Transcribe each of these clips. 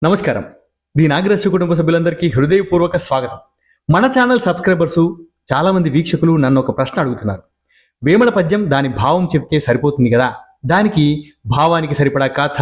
నమస్కారం. ది నాగరాజు కుటుంబ సభ్యులందరికీ హృదయపూర్వక స్వాగతం. మన ఛానల్ సబ్స్క్రైబర్సు చాలామంది వీక్షకులు నన్ను ఒక ప్రశ్న అడుగుతున్నారు. వేమన పద్యం దాని భావం చెప్తే సరిపోతుంది కదా, దానికి భావానికి సరిపడా కథ,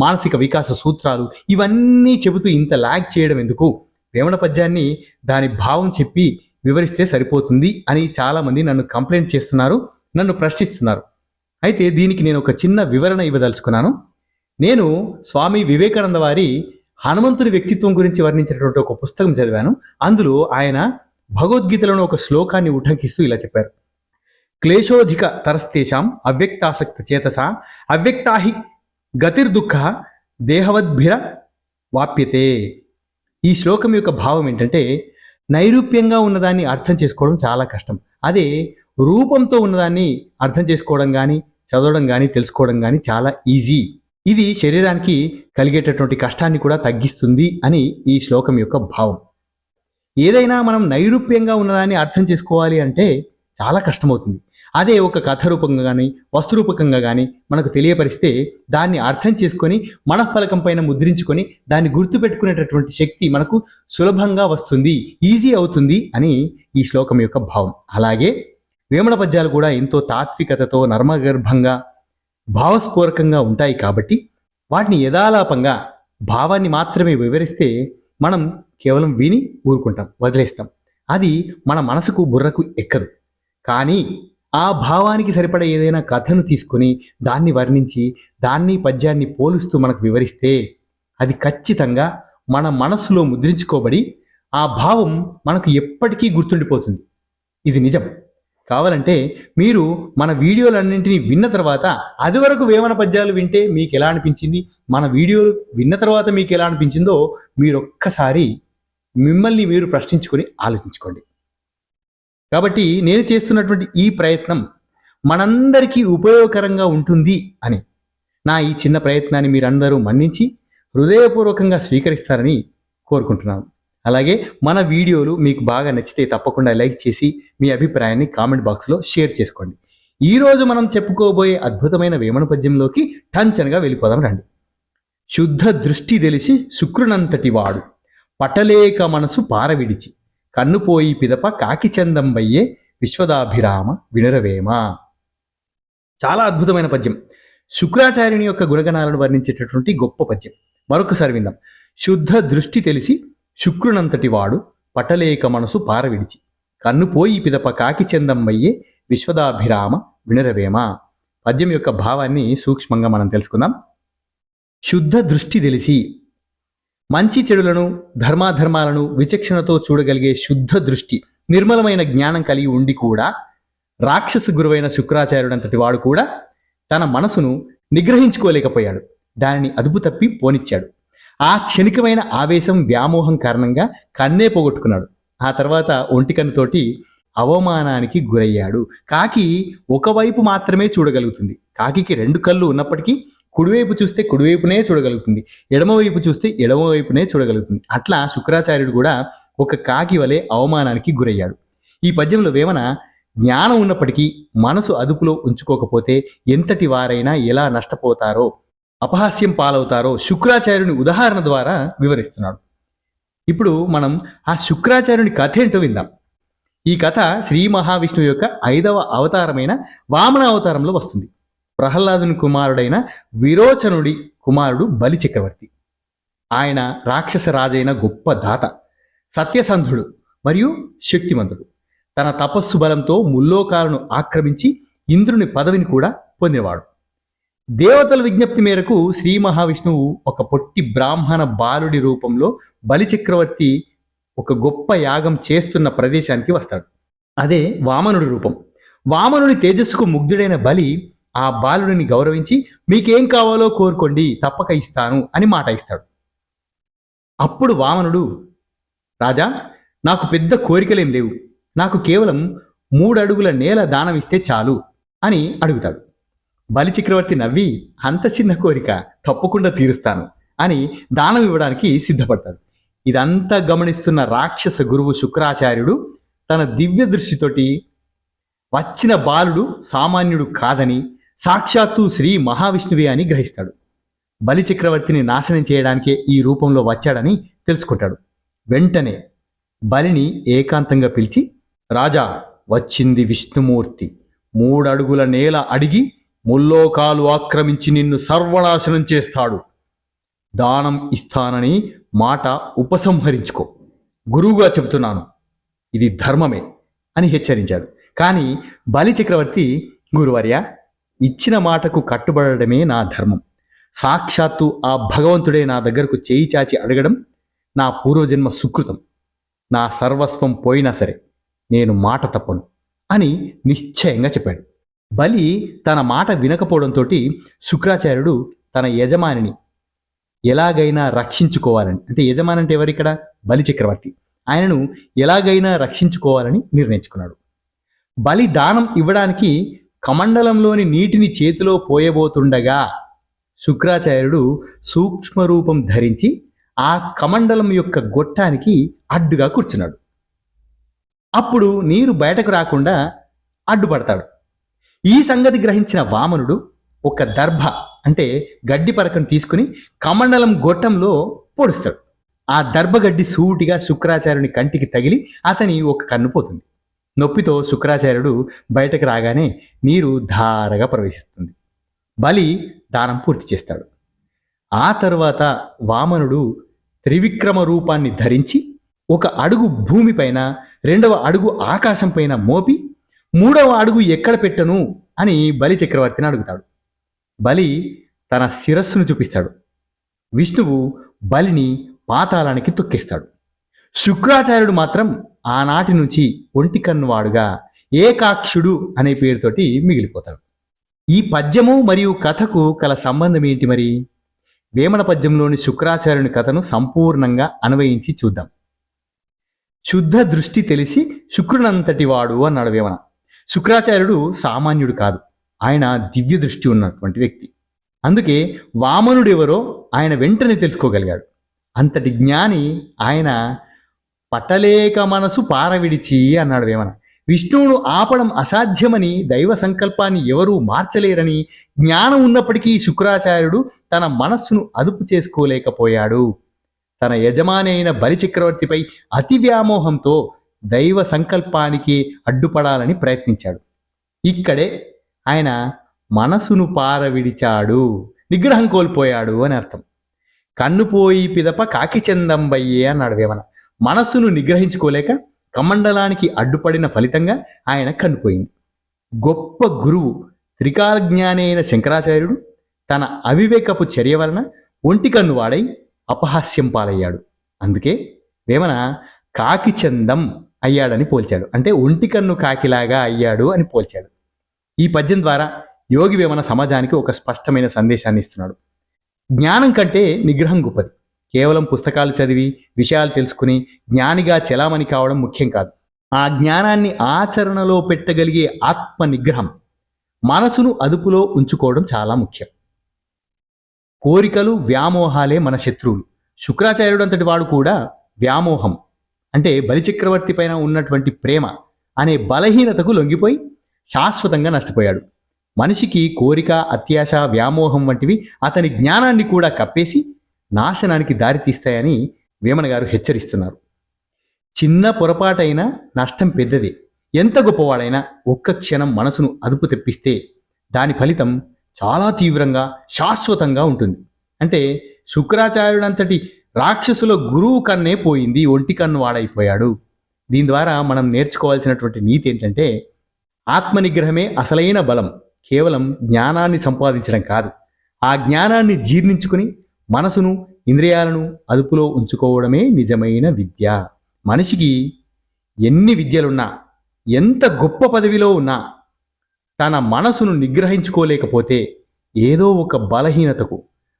మానసిక వికాస సూత్రాలు ఇవన్నీ చెబుతూ ఇంత లాగ్ చేయడం ఎందుకు? వేమన పద్యాన్ని దాని భావం చెప్పి వివరిస్తే సరిపోతుంది అని చాలామంది నన్ను కంప్లైంట్ చేస్తున్నారు, నన్ను ప్రశ్నిస్తున్నారు. అయితే దీనికి నేను ఒక చిన్న వివరణ ఇవ్వదలుచుకున్నాను. నేను స్వామి వివేకానంద వారి హనుమంతుని వ్యక్తిత్వం గురించి వర్ణించినటువంటి ఒక పుస్తకం చదివాను. అందులో ఆయన భగవద్గీతలోని ఒక శ్లోకాన్ని ఉటంకిస్తూ ఇలా చెప్పారు. క్లేశోధిక తరస్తేషాం అవ్యక్తాసక్త చేతస అవ్యక్తాహి గతిర్దుఃఖ దేహవద్భిర వాప్యతే. ఈ శ్లోకం యొక్క భావం ఏంటంటే, నైరూప్యంగా ఉన్నదాన్ని అర్థం చేసుకోవడం చాలా కష్టం. అదే రూపంతో ఉన్నదాన్ని అర్థం చేసుకోవడం కానీ, చదవడం కానీ, తెలుసుకోవడం కానీ చాలా ఈజీ. ఇది శరీరానికి కలిగేటటువంటి కష్టాన్ని కూడా తగ్గిస్తుంది అని ఈ శ్లోకం యొక్క భావం. ఏదైనా మనం నైరూప్యంగా ఉన్నదాన్ని అర్థం చేసుకోవాలి అంటే చాలా కష్టమవుతుంది. అదే ఒక కథ రూపంగా కానీ, వస్తురూపకంగా కానీ మనకు తెలియపరిస్తే దాన్ని అర్థం చేసుకొని మనఃఫలకం పైన ముద్రించుకొని దాన్ని గుర్తుపెట్టుకునేటటువంటి శక్తి మనకు సులభంగా వస్తుంది, ఈజీ అవుతుంది అని ఈ శ్లోకం యొక్క భావం. అలాగే వేమన పద్యాలు కూడా ఎంతో తాత్వికతతో నర్మగర్భంగా భావస్ఫూరకంగా ఉంటాయి కాబట్టి వాటిని యథాలాపంగా భావాన్ని మాత్రమే వివరిస్తే మనం కేవలం విని ఊరుకుంటాం, వదిలేస్తాం. అది మన మనసుకు బుర్రకు ఎక్కదు. కానీ ఆ భావానికి సరిపడ ఏదైనా కథను తీసుకొని దాన్ని వర్ణించి దాన్ని పద్యాన్ని పోలుస్తూ మనకు వివరిస్తే అది ఖచ్చితంగా మన మనసులో ముద్రించుకోబడి ఆ భావం మనకు ఎప్పటికీ గుర్తుండిపోతుంది. ఇది నిజం. కావాలంటే మీరు మన వీడియోలన్నింటినీ విన్న తర్వాత అది వరకు వేమన పద్యాలు వింటే మీకు ఎలా అనిపించింది, మన వీడియోలు విన్న తర్వాత మీకు ఎలా అనిపించిందో మీరొక్కసారి మిమ్మల్ని మీరు ప్రశ్నించుకొని ఆలోచించుకోండి. కాబట్టి నేను చేస్తున్నటువంటి ఈ ప్రయత్నం మనందరికీ ఉపయోగకరంగా ఉంటుంది అని, నా ఈ చిన్న ప్రయత్నాన్ని మీరందరూ మన్నించి హృదయపూర్వకంగా స్వీకరిస్తారని కోరుకుంటున్నాను. అలాగే మన వీడియోలు మీకు బాగా నచ్చితే తప్పకుండా లైక్ చేసి మీ అభిప్రాయాన్ని కామెంట్ బాక్స్లో షేర్ చేసుకోండి. ఈరోజు మనం చెప్పుకోబోయే అద్భుతమైన వేమన పద్యంలోకి టంచనగా వెళ్ళిపోదాం రండి. శుద్ధ దృష్టి తెలిసి శుక్రునంతటి వాడు పటలేక మనసు పారవిడిచి కన్నుపోయి పిదప కాకి చందంబయ్యే విశ్వదాభిరామ వినురవేమ. చాలా అద్భుతమైన పద్యం. శుక్రాచార్యుని యొక్క గుణగణాలను వర్ణించేటటువంటి గొప్ప పద్యం. మరొకసారి విందాం. శుద్ధ దృష్టి తెలిసి శుక్రునంతటి వాడు పటలేక మనసు పారవిడిచి కన్నుపోయి పిదప కాకి చందంబయ్యే విశ్వదాభిరామ వినురవేమ. పద్యం యొక్క భావాన్ని సూక్ష్మంగా మనం తెలుసుకుందాం. శుద్ధ దృష్టి తెలిసి, మంచి చెడులను ధర్మాధర్మాలను విచక్షణతో చూడగలిగే శుద్ధ దృష్టి, నిర్మలమైన జ్ఞానం కలిగి ఉండి కూడా రాక్షస గురువైన శుక్రాచార్యుడంతటి వాడు కూడా తన మనసును నిగ్రహించుకోలేకపోయాడు. దానిని అదుపు తప్పి పోనిచ్చాడు. ఆ క్షణికమైన ఆవేశం, వ్యామోహం కారణంగా కన్నే పోగొట్టుకున్నాడు. ఆ తర్వాత ఒంటి కన్నుతోటి అవమానానికి గురయ్యాడు. కాకి ఒకవైపు మాత్రమే చూడగలుగుతుంది. కాకికి రెండు కళ్ళు ఉన్నప్పటికీ కుడివైపు చూస్తే కుడివైపునే చూడగలుగుతుంది, ఎడమవైపు చూస్తే ఎడమవైపునే చూడగలుగుతుంది. అట్లా శుక్రాచార్యుడు కూడా ఒక కాకి వలె అవమానానికి గురయ్యాడు. ఈ పద్యంలో వేమన జ్ఞానం ఉన్నప్పటికీ మనసు అదుపులో ఉంచుకోకపోతే ఎంతటి వారైనా ఎలా నష్టపోతారో, అపహాస్యం పాలవుతారో శుక్రాచార్యుని ఉదాహరణ ద్వారా వివరిస్తున్నాడు. ఇప్పుడు మనం ఆ శుక్రాచార్యుని కథ ఏంటో విందాం. ఈ కథ శ్రీ మహావిష్ణువు యొక్క 5వ అవతారమైన వామన అవతారంలో వస్తుంది. ప్రహ్లాదుని కుమారుడైన విరోచనుడి కుమారుడు బలి చక్రవర్తి. ఆయన రాక్షస రాజైన గొప్ప దాత, సత్యసంధుడు మరియు శక్తిమంతుడు. తన తపస్సు బలంతో ముల్లోకాలను ఆక్రమించి ఇంద్రుని పదవిని కూడా పొందినవాడు. దేవతల విజ్ఞప్తి మేరకు శ్రీ మహావిష్ణువు ఒక పొట్టి బ్రాహ్మణ బాలుడి రూపంలో బలి చక్రవర్తి ఒక గొప్ప యాగం చేస్తున్న ప్రదేశానికి వస్తాడు. అదే వామనుడి రూపం. వామనుడి తేజస్సుకు ముగ్ధుడైన బలి ఆ బాలుడిని గౌరవించి మీకేం కావాలో కోరుకోండి, తప్పక ఇస్తాను అని మాట ఇస్తాడు. అప్పుడు వామనుడు, రాజా, నాకు పెద్ద కోరికలేం లేవు, నాకు కేవలం 3 అడుగుల నేల దానం ఇస్తే చాలు అని అడుగుతాడు. బలి చక్రవర్తి నవ్వి, అంత చిన్న కోరిక తప్పకుండా తీరుస్తాను అని దానం ఇవ్వడానికి సిద్ధపడతాడు. ఇదంతా గమనిస్తున్న రాక్షస గురువు శుక్రాచార్యుడు తన దివ్య దృష్టితోటి వచ్చిన బాలుడు సామాన్యుడు కాదని, సాక్షాత్తు శ్రీ మహావిష్ణువే అని గ్రహిస్తాడు. బలి చక్రవర్తిని నాశనం చేయడానికే ఈ రూపంలో వచ్చాడని తెలుసుకుంటాడు. వెంటనే బలిని ఏకాంతంగా పిలిచి, రాజా, వచ్చింది విష్ణుమూర్తి. 3 అడుగుల నేల అడిగి ముల్లోకాలు ఆక్రమించి నిన్ను సర్వనాశనం చేస్తాడు. దానం ఇస్తానని మాట ఉపసంహరించుకో. గురువుగా చెబుతున్నాను, ఇది ధర్మమే అని హెచ్చరించాడు. కానీ బలి చక్రవర్తి, గురువర్య, ఇచ్చిన మాటకు కట్టుబడమే నా ధర్మం. సాక్షాత్తు ఆ భగవంతుడే నా దగ్గరకు చేయి చాచి అడగడం నా పూర్వజన్మ సుకృతం. నా సర్వస్వం పోయినా సరే నేను మాట తప్పను అని నిశ్చయంగా చెప్పాడు. బలి తన మాట వినకపోవడంతో శుక్రాచార్యుడు తన యజమానిని ఎలాగైనా రక్షించుకోవాలని, అంటే యజమాని అంటే ఎవరిక్కడ? బలి చక్రవర్తి. ఆయనను ఎలాగైనా రక్షించుకోవాలని నిర్ణయించుకున్నాడు. బలి దానం ఇవ్వడానికి కమండలంలోని నీటిని చేతిలో పోయబోతుండగా శుక్రాచార్యుడు సూక్ష్మరూపం ధరించి ఆ కమండలం యొక్క గొట్టానికి అడ్డుగా కూర్చున్నాడు. అప్పుడు నీరు బయటకు రాకుండా అడ్డుపడతాడు. ఈ సంగతి గ్రహించిన వామనుడు ఒక దర్భ, అంటే గడ్డి పరకను తీసుకుని కమండలం గొట్టంలో పొడుస్తాడు. ఆ దర్భగడ్డి సూటిగా శుక్రాచార్యుని కంటికి తగిలి అతని ఒక కన్ను పోతుంది. నొప్పితో శుక్రాచార్యుడు బయటకు రాగానే నీరు ధారగా ప్రవేశిస్తుంది. బలి దానం పూర్తి చేస్తాడు. ఆ తరువాత వామనుడు త్రివిక్రమ రూపాన్ని ధరించి 1 అడుగు భూమిపైన, 2వ అడుగు ఆకాశం పైన మోపి 3వ అడుగు ఎక్కడ పెట్టను అని బలి చక్రవర్తిని అడుగుతాడు. బలి తన శిరస్సును చూపిస్తాడు. విష్ణువు బలిని పాతాళానికి తొక్కేస్తాడు. శుక్రాచార్యుడు మాత్రం ఆనాటి నుంచి ఒంటి కన్నువాడుగా ఏకాక్షుడు అనే పేరుతోటి మిగిలిపోతాడు. ఈ పద్యము మరియు కథకు కల సంబంధం ఏంటి మరి? వేమన పద్యంలోని శుక్రాచార్యుని కథను సంపూర్ణంగా అన్వయించి చూద్దాం. శుద్ధ దృష్టి తెలిసి శుక్రునంతటి వాడు అన్నాడు వేమన. శుక్రాచార్యుడు సామాన్యుడు కాదు, ఆయన దివ్య దృష్టి ఉన్నటువంటి వ్యక్తి. అందుకే వామనుడెవరో ఆయన వెంటనే తెలుసుకోగలిగాడు. అంతటి జ్ఞాని ఆయన. పట్టలేక మనసు పారవిడిచి అన్నాడు వేమన. విష్ణువును ఆపడం అసాధ్యమని, దైవ సంకల్పాన్ని ఎవరూ మార్చలేరని జ్ఞానం ఉన్నప్పటికీ శుక్రాచార్యుడు తన మనస్సును అదుపు చేసుకోలేకపోయాడు. తన యజమాని అయిన బలి చక్రవర్తిపై అతి వ్యామోహంతో దైవ సంకల్పానికి అడ్డుపడాలని ప్రయత్నించాడు. ఇక్కడే ఆయన మనసును పారవిడిచాడు, నిగ్రహం కోల్పోయాడు అని అర్థం. కన్నుపోయి పిదప కాకి చందంబయ్యే అన్నాడు వేమన. మనస్సును నిగ్రహించుకోలేక కమండలానికి అడ్డుపడిన ఫలితంగా ఆయన కన్నుపోయింది. గొప్ప గురువు త్రికాల జ్ఞాని అయిన శంకరాచార్యుడు తన అవివేకపు చర్య వలన ఒంటి కన్ను వాడై అపహాస్యం పాలయ్యాడు. అందుకే వేమన కాకి చందం అయ్యాడని పోల్చాడు, అంటే ఒంటి కన్ను కాకిలాగా అయ్యాడు అని పోల్చాడు. ఈ పద్యం ద్వారా యోగి వేమన సమాజానికి ఒక స్పష్టమైన సందేశాన్ని ఇస్తున్నాడు. జ్ఞానం కంటే నిగ్రహం గొప్పది. కేవలం పుస్తకాలు చదివి విషయాలు తెలుసుకుని జ్ఞానిగా చెలామణి కావడం ముఖ్యం కాదు. ఆ జ్ఞానాన్ని ఆచరణలో పెట్టగలిగే ఆత్మ నిగ్రహం, మనసును అదుపులో ఉంచుకోవడం చాలా ముఖ్యం. కోరికలు, వ్యామోహాలే మన శత్రువులు. శుక్రాచార్యుడు అంతటి వాడు కూడా వ్యామోహం, అంటే బలిచక్రవర్తి పైన ఉన్నటువంటి ప్రేమ అనే బలహీనతకు లొంగిపోయి శాశ్వతంగా నష్టపోయాడు. మనిషికి కోరిక, అత్యాశ, వ్యామోహం వంటివి అతని జ్ఞానాన్ని కూడా కప్పేసి నాశనానికి దారితీస్తాయని వేమన గారు హెచ్చరిస్తున్నారు. చిన్న పొరపాటైనా నష్టం పెద్దదే. ఎంత గొప్పవాడైనా ఒక్క క్షణం మనసును అదుపు తెప్పిస్తే దాని ఫలితం చాలా తీవ్రంగా, శాశ్వతంగా ఉంటుంది. అంటే శుక్రాచార్యుడంతటి రాక్షసుల గురువు కన్నే పోయింది, ఒంటి కన్ను వాడైపోయాడు. దీని ద్వారా మనం నేర్చుకోవాల్సినటువంటి నీతి ఏంటంటే, ఆత్మనిగ్రహమే అసలైన బలం. కేవలం జ్ఞానాన్ని సంపాదించడం కాదు, ఆ జ్ఞానాన్ని జీర్ణించుకుని మనసును, ఇంద్రియాలను అదుపులో ఉంచుకోవడమే నిజమైన విద్య. మనిషికి ఎన్ని విద్యలున్నా, ఎంత గొప్ప పదవిలో ఉన్నా తన మనసును నిగ్రహించుకోలేకపోతే ఏదో ఒక బలహీనతకు,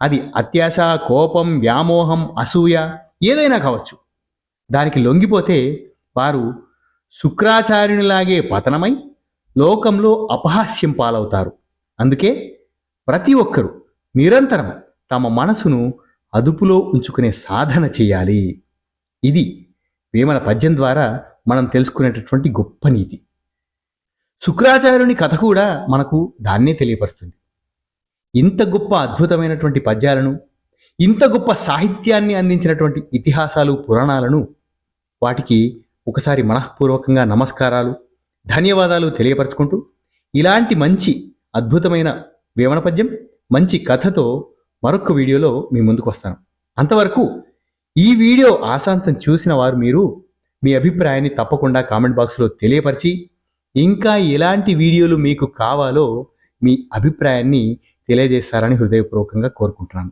అది అత్యాశ, కోపం, వ్యామోహం, అసూయ ఏదైనా కావచ్చు, దానికి లొంగిపోతే వారు శుక్రాచార్యునిలాగే పతనమై లోకంలో అపహాస్యం పాలవుతారు. అందుకే ప్రతి ఒక్కరూ నిరంతరం తమ మనసును అదుపులో ఉంచుకునే సాధన చేయాలి. ఇది వేమన పద్యం ద్వారా మనం తెలుసుకునేటటువంటి గొప్ప నీతి. శుక్రాచార్యుని కథ కూడా మనకు దాన్నే తెలియపరుస్తుంది. ఇంత గొప్ప అద్భుతమైనటువంటి పద్యాలను, ఇంత గొప్ప సాహిత్యాన్ని అందించినటువంటి ఇతిహాసాలు, పురాణాలను వాటికి ఒకసారి మనఃపూర్వకంగా నమస్కారాలు, ధన్యవాదాలు తెలియపరచుకుంటూ ఇలాంటి మంచి అద్భుతమైన వేమన పద్యం, మంచి కథతో మరొక వీడియోలో మీ ముందుకు వస్తాను. అంతవరకు ఈ వీడియో ఆశాంతం చూసిన వారు మీరు మీ అభిప్రాయాన్ని తప్పకుండా కామెంట్ బాక్స్లో తెలియపరిచి, ఇంకా ఎలాంటి వీడియోలు మీకు కావాలో మీ అభిప్రాయాన్ని తెలియజేస్తారని హృదయపూర్వకంగా కోరుకుంటున్నాను.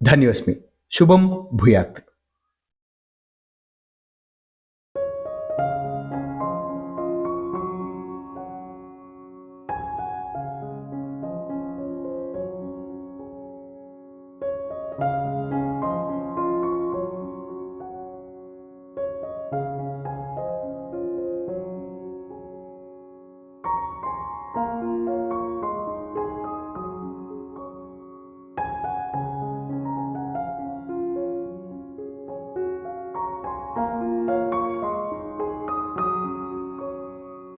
ధన్యోస్మి. శుభం భూయాత్.